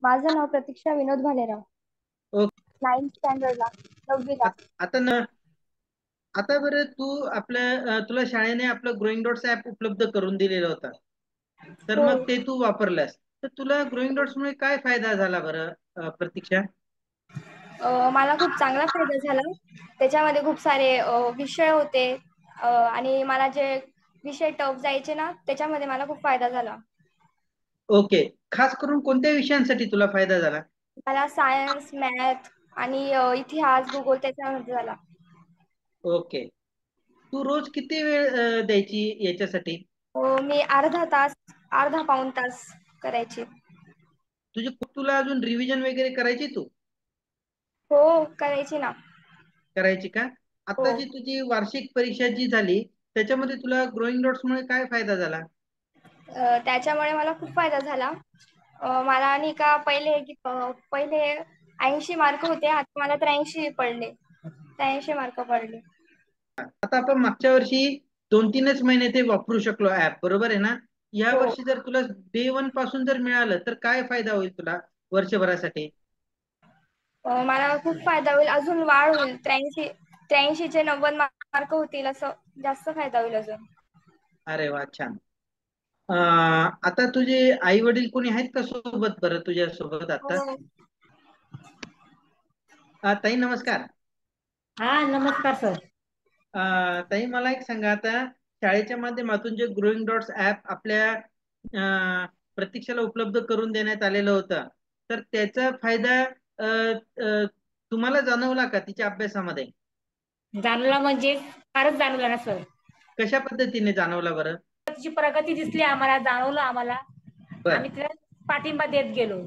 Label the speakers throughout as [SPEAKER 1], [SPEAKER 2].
[SPEAKER 1] माझं नाव प्रतीक्षा विनोद Bhalerao.
[SPEAKER 2] Okay.
[SPEAKER 1] 9th स्टँडर्डला, 9वीला.
[SPEAKER 2] आता न आता बरं तू तुला शाळेने आपलं ग्रोइंग डॉट्स ऍप उपलब्ध करून दिलेलं होतं. तर
[SPEAKER 1] हो.
[SPEAKER 2] मग ते तू वापरलंस तर तुला ग्रोइंग डॉट्स मुळे काय फायदा झाला बरं प्रतीक्षा?
[SPEAKER 1] मला खूप चांगला फायदा झाला. त्याच्यामध्ये खूप सारे विषय होते, आणि मला जे विषय टफ जायचे ना, त्याच्यामध्ये मला खूप फायदा झाला.
[SPEAKER 2] ओके. खास करून कोणत्या विषयांसाठी तुला फायदा झाला?
[SPEAKER 1] मला सायन्स, मॅथ आणि इतिहास, भूगोल त्याच्यामध्ये झाला.
[SPEAKER 2] ओके. तू रोज किती वेळ द्यायची याच्यासाठी?
[SPEAKER 1] मी अर्धा तास, अर्धा पाऊण तास करायची.
[SPEAKER 2] तुला अजून रिव्हिजन वगैरे करायची तू?
[SPEAKER 1] हो, करायची ना.
[SPEAKER 2] करायची का?
[SPEAKER 1] हो.
[SPEAKER 2] आता जी तुझी वार्षिक परीक्षा जी झाली त्याच्यामध्ये तुला ग्रोइंग डॉट्स मुळे काय फायदा झाला?
[SPEAKER 1] त्याच्यामुळे मला खूप फायदा झाला. मला आणि का पहिले 80 मार्क होते, आता मला 83 पडले. 83 मार्क पडले.
[SPEAKER 2] आता आपण मागच्या वर्षी 2-3च महिने ते वापरू शकलो ऍप, बरोबर आहे ना? या
[SPEAKER 1] हो.
[SPEAKER 2] वर्षी जर तुला डे 1 पासून जर मिळालं तर काय फायदा होईल तुला वर्षभरासाठी?
[SPEAKER 1] मला खूप फायदा होईल, अजून वाढ होईल. 83चे 90 मार्क होतील, असं जास्त फायदा होईल अजून.
[SPEAKER 2] अरे वा, छान. आता तुझे आई वडील कोणी आहेत का सोबत बरं तुझ्या सोबत आता?
[SPEAKER 1] हो.
[SPEAKER 2] ताई नमस्कार.
[SPEAKER 3] हा, नमस्कार सर.
[SPEAKER 2] ताई मला एक सांगा, आता शाळेच्या माध्यमातून जे ग्रोइंग डॉट्स ऍप आपल्या प्रतीक्षेला उपलब्ध करून देण्यात आलेलं होतं, तर त्याचा फायदा अ, अ, तुम्हाला जाणवला का तिच्या अभ्यासामध्ये?
[SPEAKER 3] जाणवला म्हणजे फारच जाणवला ना सर.
[SPEAKER 2] कशा पद्धतीने जाणवला बरं?
[SPEAKER 3] तिची प्रगती दिसली आम्हाला, जाणवलं आम्हाला.
[SPEAKER 2] बर.
[SPEAKER 3] आम्ही तिला पाठिंबा देत गेलो.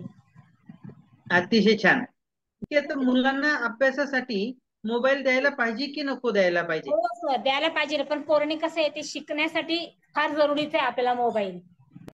[SPEAKER 2] अतिशय छान. की आता मुलांना अभ्यासासाठी मोबाईल द्यायला पाहिजे की नको द्यायला पाहिजे?
[SPEAKER 3] हो सर, द्यायला पाहिजे, पण पोरांनी कसं आहे, ते शिकण्यासाठी फार जरुरीच आहे आपल्याला मोबाईल.